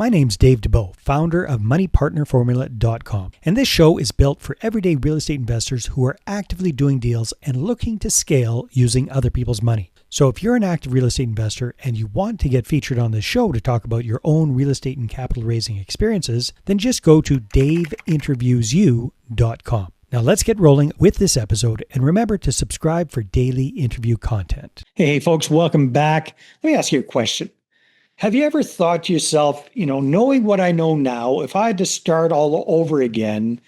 My name's Dave DeBow, founder of MoneyPartnerFormula.com, and this show is built for everyday real estate investors who are actively doing deals and looking to scale using other people's money. So if you're an active real estate investor and you want to get featured on this show to talk about your own real estate and capital raising experiences, then just go to daveinterviewsyou.com. Now let's get rolling with this episode, and remember to subscribe for daily interview content. Hey folks, welcome back. Let me ask you a question. Have you ever thought to yourself, knowing what I know now, if I had to start all over again,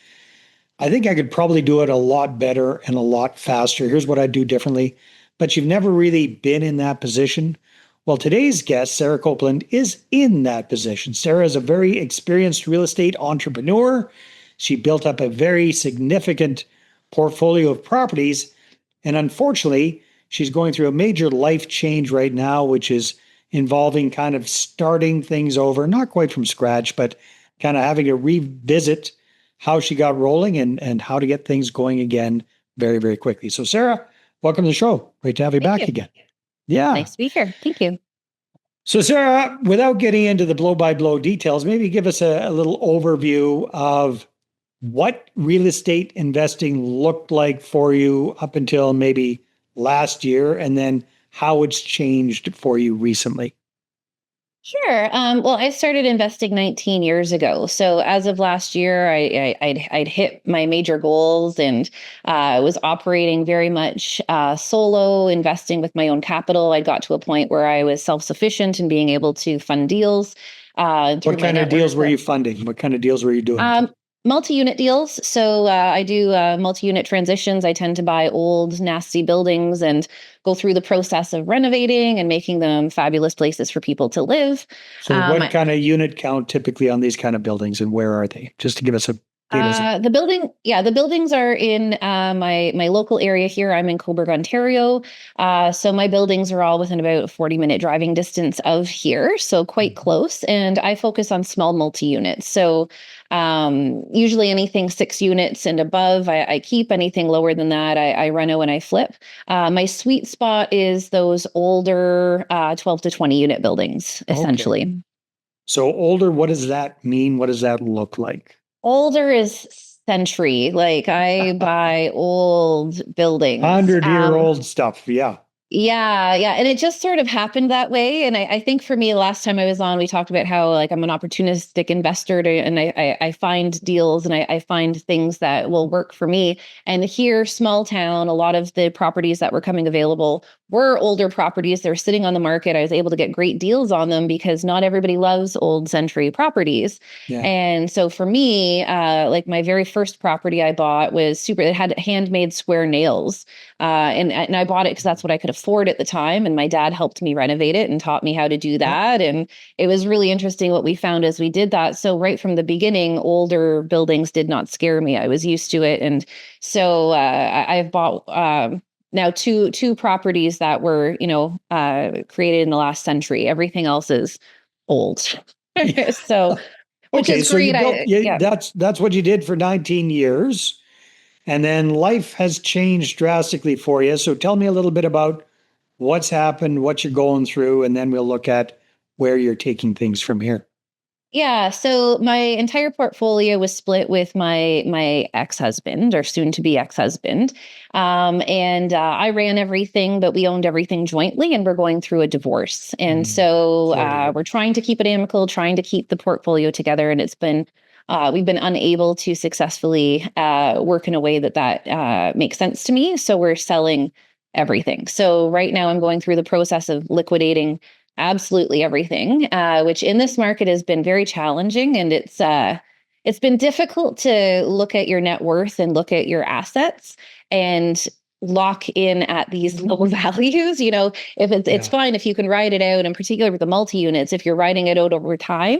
I think I could probably do it a lot better and a lot faster. Here's what I'd do differently. But you've never really been in that position. Well, today's guest, Sarah Coupland, is in that position. Sarah is a very experienced real estate entrepreneur. She built up a very significant portfolio of properties. And unfortunately, she's going through a major life change right now, which is involving kind of starting things over, not quite from scratch, but kind of having to revisit how she got rolling and how to get things going again very, very quickly. So Sarah, welcome to the show. Great to have you back again. Yeah. Nice to be here. Thank you. So Sarah, without getting into the blow-by-blow details, maybe give us a little overview of what real estate investing looked like for you up until maybe last year, and then how it's changed for you recently. Sure. Well, I started investing 19 years ago. So as of last year, I'd hit my major goals and was operating very much solo, investing with my own capital. I got to a point where I was self-sufficient and being able to fund deals. What kind of deals were you funding? What kind of deals were you doing? Multi-unit deals. So I do multi-unit transitions. I tend to buy old, nasty buildings and go through the process of renovating and making them fabulous places for people to live. So what kind of unit count typically on these kind of buildings, and where are they? Just to give us a the buildings are in my local area here. I'm in Coburg, Ontario. So my buildings are all within about a 40-minute driving distance of here, so quite close. And I focus on small multi-units. So usually anything 6 units and above, I keep. Anything lower than that, I reno and I flip. My sweet spot is those older 12 to 20 unit buildings, essentially. Okay. So older, what does that mean? What does that look like? Older is century. Like I buy old buildings. 100-year-old stuff. Yeah. Yeah. And it just sort of happened that way. And I think for me, last time I was on, we talked about how I'm an opportunistic investor and I find deals and I find things that will work for me. And here, small town, a lot of the properties that were coming available were older properties. They're sitting on the market. I was able to get great deals on them because not everybody loves old century properties. Yeah. And so for me, my very first property I bought was super, it had handmade square nails. And I bought it because that's what I could afford at the time. And my dad helped me renovate it and taught me how to do that. And it was really interesting what we found as we did that. So right from the beginning, older buildings did not scare me. I was used to it. And so I've bought now two properties that were, created in the last century. Everything else is old. So, which is great. That's what you did for 19 years. And then life has changed drastically for you. So tell me a little bit about what's happened, what you're going through, and then we'll look at where you're taking things from here. Yeah. So my entire portfolio was split with my ex-husband, or soon-to-be ex-husband. And I ran everything, but we owned everything jointly, and we're going through a divorce. And so we're trying to keep it amicable, trying to keep the portfolio together. And it's been we've been unable to successfully work in a way that makes sense to me. So we're selling everything. So right now I'm going through the process of liquidating absolutely everything, which in this market has been very challenging. And it's been difficult to look at your net worth and look at your assets and lock in at these low values. If it's fine if you can ride it out, in particular with the multi-units, if you're riding it out over time.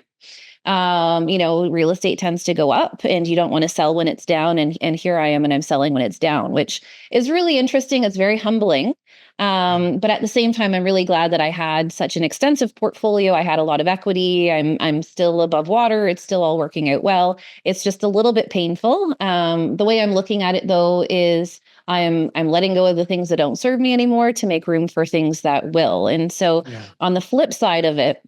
Real estate tends to go up and you don't want to sell when it's down. And here I am and I'm selling when it's down, which is really interesting. It's very humbling. But at the same time, I'm really glad that I had such an extensive portfolio. I had a lot of equity. I'm still above water. It's still all working out well. It's just a little bit painful. The way I'm looking at it, though, is I'm letting go of the things that don't serve me anymore to make room for things that will. And so on the flip side of it,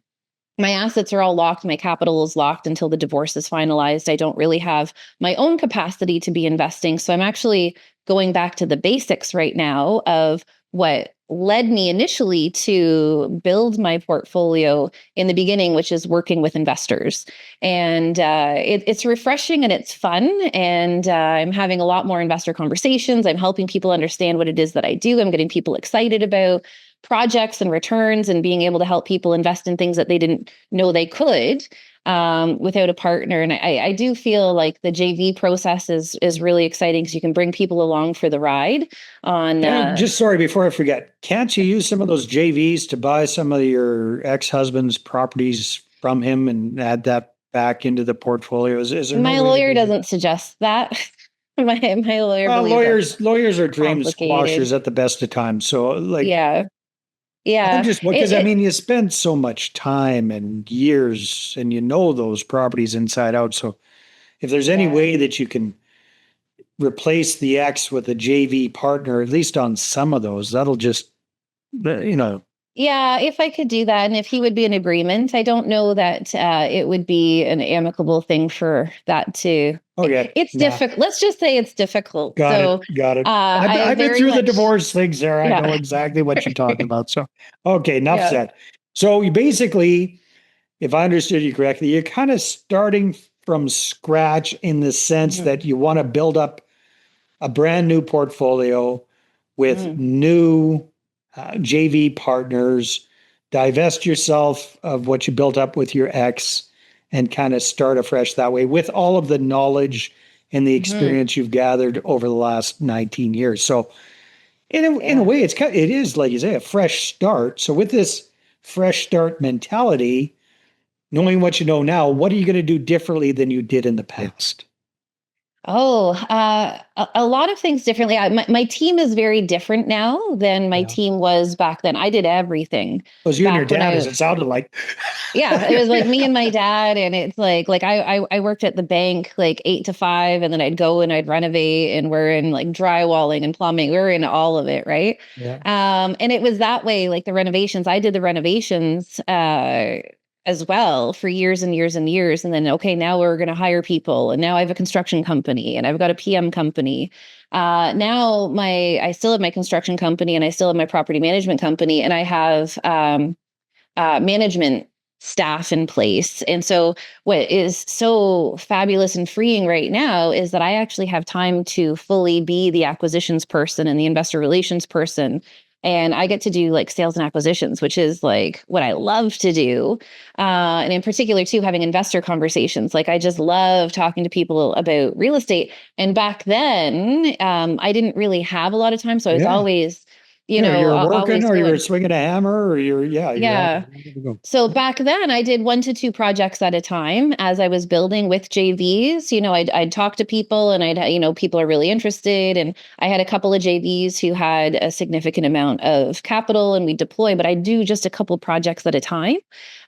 my assets are all locked. My capital is locked until the divorce is finalized. I don't really have my own capacity to be investing. So I'm actually going back to the basics right now of what led me initially to build my portfolio in the beginning, which is working with investors. And it's refreshing and it's fun. And I'm having a lot more investor conversations. I'm helping people understand what it is that I do. I'm getting people excited about projects and returns and being able to help people invest in things that they didn't know they could without a partner. And I do feel like the JV process is really exciting because you can bring people along for the ride on. Just sorry, before I forget, can't you use some of those JVs to buy some of your ex-husband's properties from him and add that back into the portfolio? Is there my no way lawyer doesn't suggest that. my lawyer believes lawyers are dream complicated. squashers at the best of times. So like, Yeah. I'm Yeah. just because I mean you spend so much time and years and you know those properties inside out. So if there's any Yeah. way that you can replace the ex with a JV partner, at least on some of those, that'll just you know. Yeah, if I could do that, and if he would be in agreement, I don't know that it would be an amicable thing for that to. Okay, It's nah, difficult. Let's just say it's difficult. got So it, got it. I I've been very through the much, divorce thing, Sarah. I know yeah, exactly what you're talking about. So, okay, enough yeah, said. So you basically, if I understood you correctly, you're kind of starting from scratch in the sense mhm, that you want to build up a brand new portfolio with mhm, new JV partners, divest yourself of what you built up with your ex, and kind of start afresh that way with all of the knowledge and the mhm, experience you've gathered over the last 19 years. So, in a yeah. way, it is like you say a fresh start. So, with this fresh start mentality, knowing what you know now, what are you going to do differently than you did in the past? Oh, a lot of things differently. My team is very different now than my Yeah. team was back then. I did everything Was you and your back when dad, as it sounded like. yeah, it was like me and my dad, and it's like I worked at the bank like 8 to 5, and then I'd go and I'd renovate, and we're in like drywalling and plumbing. We were in all of it, right? Yeah. And it was that way, like the renovations. I did the renovations as well for years and years and years, and then okay, now we're going to hire people, and now I have a construction company, and I've got a PM company. Now I still have my construction company, and I still have my property management company, and I have management staff in place. And so, what is so fabulous and freeing right now is that I actually have time to fully be the acquisitions person and the investor relations person. And I get to do like sales and acquisitions, which is like what I love to do. And in particular, too, having investor conversations. Like, I just love talking to people about real estate. And back then, I didn't really have a lot of time. So I was Yeah. always, Yeah, you're working always or you're going, swinging a hammer or you're yeah. on. So back then, I did 1 to 2 projects at a time as I was building with JVs. I'd talk to people, and people are really interested. And I had a couple of JVs who had a significant amount of capital, and we deploy. But I do just a couple projects at a time.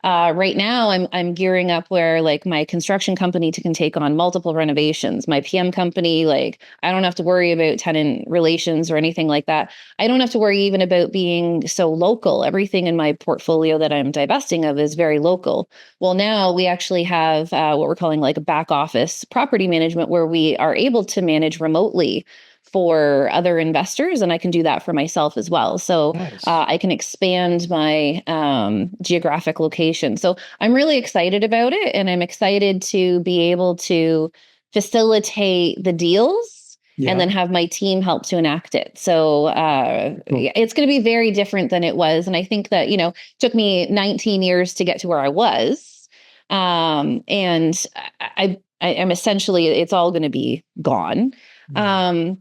Right now, I'm gearing up where like my construction company can take on multiple renovations. My PM company, like I don't have to worry about tenant relations or anything like that. I don't have to worry even about being so local. Everything in my portfolio that I'm divesting of is very local. Well, now we actually have what we're calling like a back office property management where we are able to manage remotely for other investors, and I can do that for myself as well. So Nice. I can expand my geographic location. So I'm really excited about it, and I'm excited to be able to facilitate the deals and Yeah. then have my team help to enact it. So Cool. it's going to be very different than it was. And I think that, it took me 19 years to get to where I was. And I am essentially, it's all going to be gone. Yeah. Um,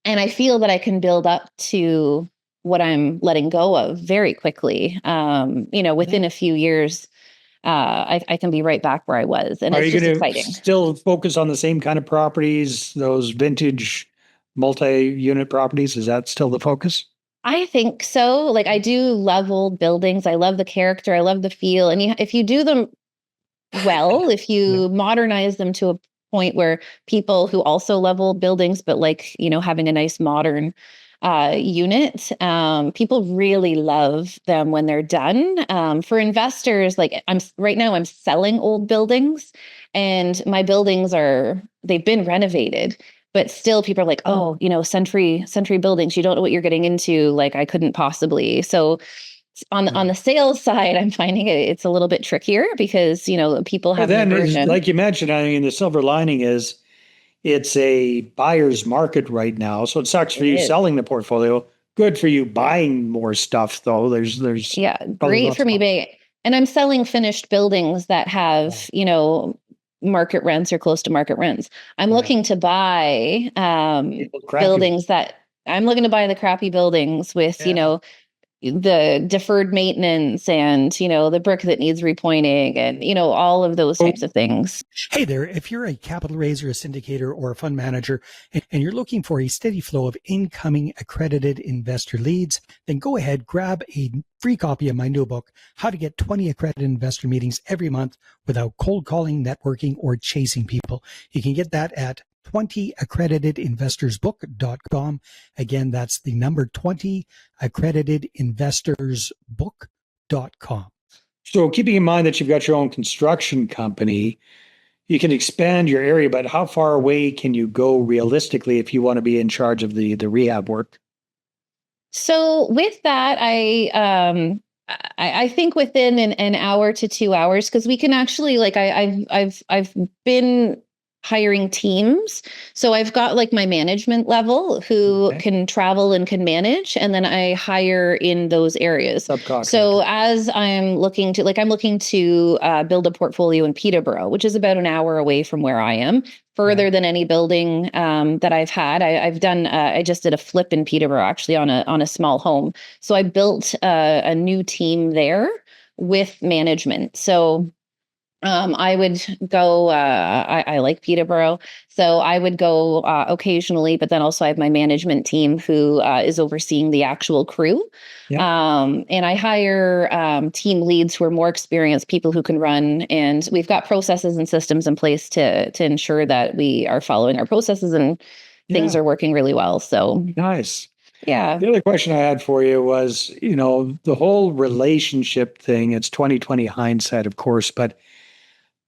and I feel that I can build up to what I'm letting go of very quickly. Within a few years, I can be right back where I was. And Are it's you just going to exciting. still focus on the same kind of properties, those vintage multi-unit properties? Is that still the focus? I think so. Like, I do love old buildings. I love the character. I love the feel. And if you do them well, if Yeah. you modernize them to a point where people who also love old buildings, but like, having a nice modern unit. People really love them when they're done. For investors, like right now, I'm selling old buildings, and my buildings they've been renovated. But still, people are like, "Oh, century buildings. You don't know what you're getting into. Like, I couldn't possibly." So, on the sales side, I'm finding it's a little bit trickier because people But have an then, aversion. like you mentioned, I mean, the silver lining is it's a buyer's market right now. So it sucks for It you is. selling the portfolio. Good for you buying more stuff, though. There's Yeah, probably great lots for of me. And I'm selling finished buildings that yeah, have, market rents or close to market rents. I'm yeah. looking to buy Crappy. buildings that I'm looking to buy the crappy buildings with, Yeah. the deferred maintenance and, the brick that needs repointing and, all of those types of things. Hey there, if you're a capital raiser, a syndicator, or a fund manager, and you're looking for a steady flow of incoming accredited investor leads, then go ahead, grab a free copy of my new book, How to Get 20 Accredited Investor Meetings Every Month Without Cold Calling, Networking, or Chasing People. You can get that at 20accreditedinvestorsbook.com. Again, that's the number 20accreditedinvestorsbook.com. So keeping in mind that you've got your own construction company, you can expand your area, but how far away can you go realistically if you want to be in charge of the rehab work? So with that, I think within an hour to 2 hours, because we can actually like I've been hiring teams. So I've got like my management level who Okay. can travel and can manage, and then I hire in those areas. Subcontractor. So as I'm looking to build a portfolio in Peterborough, which is about an hour away from where I am, Yeah. further than any building that I've had. I've done. I just did a flip in Peterborough, actually on a small home. So I built a new team there with management. So I would go. I like Peterborough, so I would go occasionally. But then also I have my management team who is overseeing the actual crew. Yeah. And I hire team leads who are more experienced, people who can run, and we've got processes and systems in place to ensure that we are following our processes and things Yeah. are working really well. So Nice. yeah. The other question I had for you was, the whole relationship thing, it's 2020 hindsight, of course, but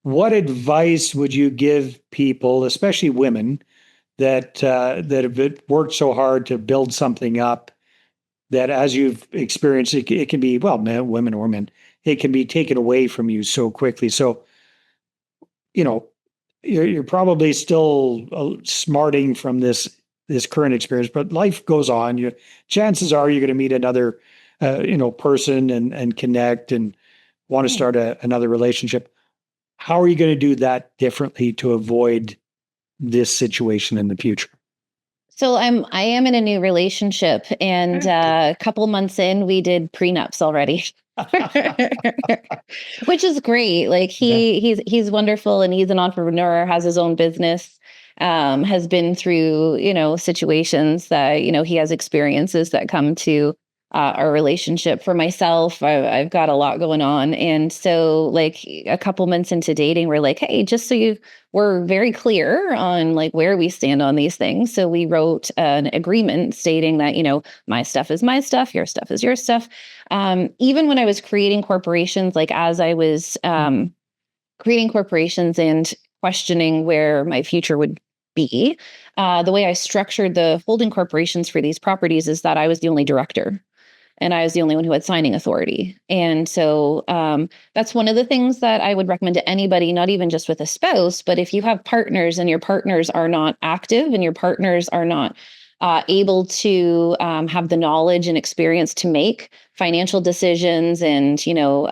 what advice would you give people, especially women, that have worked so hard to build something up that as you've experienced it can be, well, men, women or men, it can be taken away from you so quickly. So, you know, you're probably still smarting from this current experience, but life goes on. Chances are you're going to meet another, person and connect and want to start another relationship. How are you going to do that differently to avoid this situation in the future? So I am in a new relationship, and a couple months in, we did prenups already. Which is great. Like Yeah. he's wonderful, and he's an entrepreneur, has his own business, has been through, situations that, he has experiences that come to our relationship. For myself, I've got a lot going on. And so like a couple months into dating, we're like, hey, just so we're very clear on like where we stand on these things. So we wrote an agreement stating that, my stuff is my stuff, your stuff is your stuff. Even when I was creating corporations, like as I was creating corporations and questioning where my future would be, the way I structured the holding corporations for these properties is that I was the only director and I was the only one who had signing authority. And so that's one of the things that I would recommend to anybody, not even just with a spouse, but if you have partners and your partners are not active and your partners are not able to have the knowledge and experience to make financial decisions and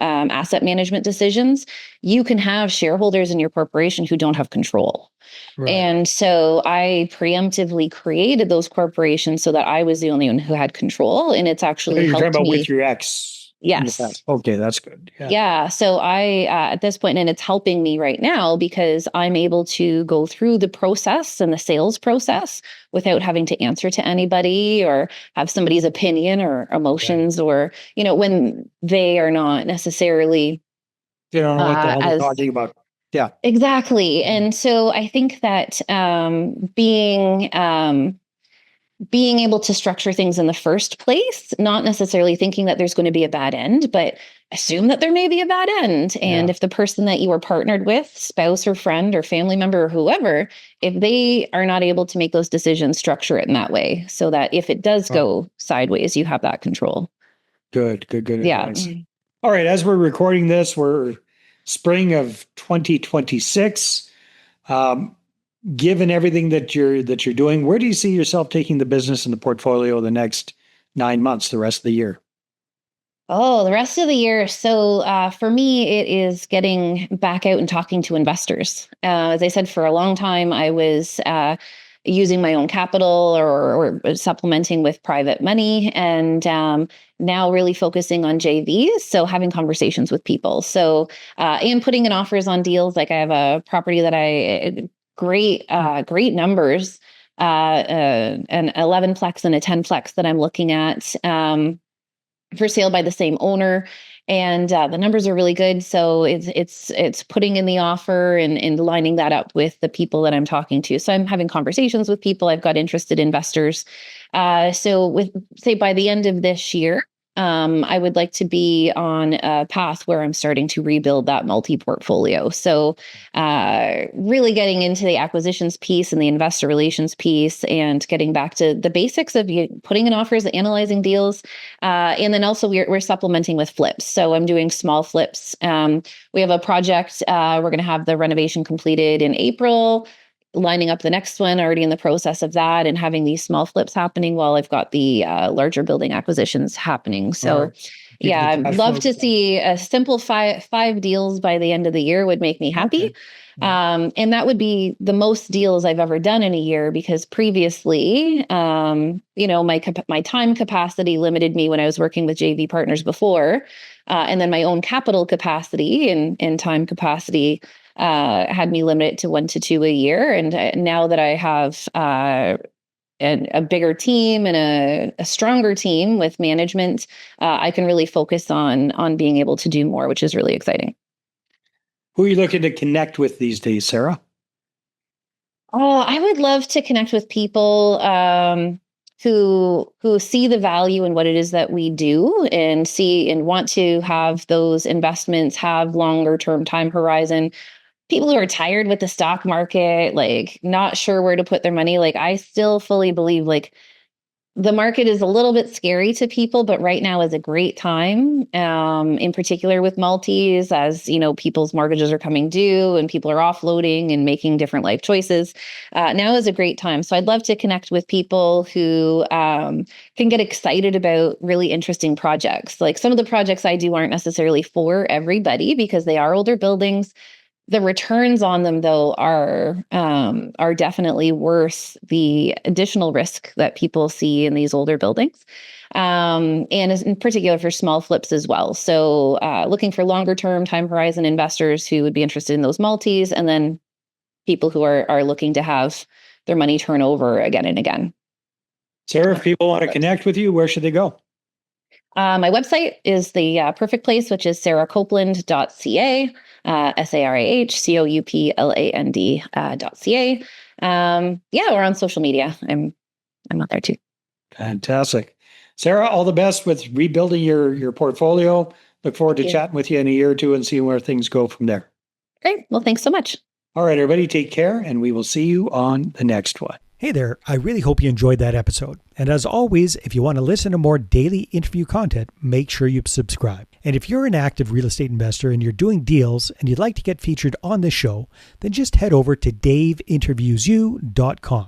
asset management decisions, you can have shareholders in your corporation who don't have control. Right. And so I preemptively created those corporations so that I was the only one who had control. And it's actually You're talking helped about me. with your ex in the Yes. past. Okay, that's good. Yeah. Yeah. So I, at this point, and it's helping me right now because I'm able to go through the process and the sales process without having to answer to anybody or have somebody's opinion or emotions or, when they are not necessarily They don't know what the hell they're as talking about. Yeah. exactly. And so I think that being being able to structure things in the first place, not necessarily thinking that there's going to be a bad end, but assume that there may be a bad end. And if the person that you are partnered with, spouse or friend or family member or whoever, if they are not able to make those decisions, structure it in that way so that if it does go sideways, you have that control. Good advice. All right, as we're recording this, we're spring of 2026. Given everything that you're doing, where do you see yourself taking the business and the portfolio the next 9 months, the rest of the year? Oh, the rest of the year. So for me, it is getting back out and talking to investors. As I said, for a long time, I was using my own capital or supplementing with private money, and now really focusing on JVs. So having conversations with people. So and putting in offers on deals. Like I have a property that great numbers, an 11-plex and a 10-plex that I'm looking at for sale by the same owner. And the numbers are really good. So it's putting in the offer and lining that up with the people that I'm talking to. So I'm having conversations with people. I've got interested investors. So with, say, by the end of this year, I would like to be on a path where I'm starting to rebuild that multi-portfolio. So really getting into the acquisitions piece and the investor relations piece and getting back to the basics of putting in offers, analyzing deals. And then also we're supplementing with flips. So I'm doing small flips. We have a project, we're going to have the renovation completed in April, lining up the next one, already in the process of that, and having these small flips happening while I've got the larger building acquisitions happening. So I'd love to see a simple five deals by the end of the year would make me happy. And that would be the most deals I've ever done in a year, because previously, my time capacity limited me when I was working with JV partners before. And then my own capital capacity and time capacity had me limited to 1 to 2 a year. And now that I have a bigger team and a stronger team with management, I can really focus on being able to do more, which is really exciting. Who are you looking to connect with these days, Sarah? Oh, I would love to connect with people who see the value in what it is that we do and see and want to have those investments have longer term time horizon. People who are tired with the stock market, like not sure where to put their money. Like I still fully believe like the market is a little bit scary to people, but right now is a great time, in particular with multis, as people's mortgages are coming due and people are offloading and making different life choices. Now is a great time. So I'd love to connect with people who can get excited about really interesting projects. Like some of the projects I do aren't necessarily for everybody because they are older buildings. The returns on them, though, are definitely worth the additional risk that people see in these older buildings, and in particular for small flips as well. So looking for longer term time horizon investors who would be interested in those multis, and then people who are looking to have their money turn over again and again. Sarah, if people want to connect with you, where should they go? My website is the perfect place, which is sarahcoupland.ca, sarahcoupland.ca. Or on social media. I'm out there too. Fantastic. Sarah, all the best with rebuilding your portfolio. Look forward to chatting with you in a year or two and seeing where things go from there. Great. Well, thanks so much. All right, everybody, take care, and we will see you on the next one. Hey there, I really hope you enjoyed that episode. And as always, if you want to listen to more daily interview content, make sure you subscribe. And if you're an active real estate investor and you're doing deals and you'd like to get featured on this show, then just head over to daveinterviewsyou.com.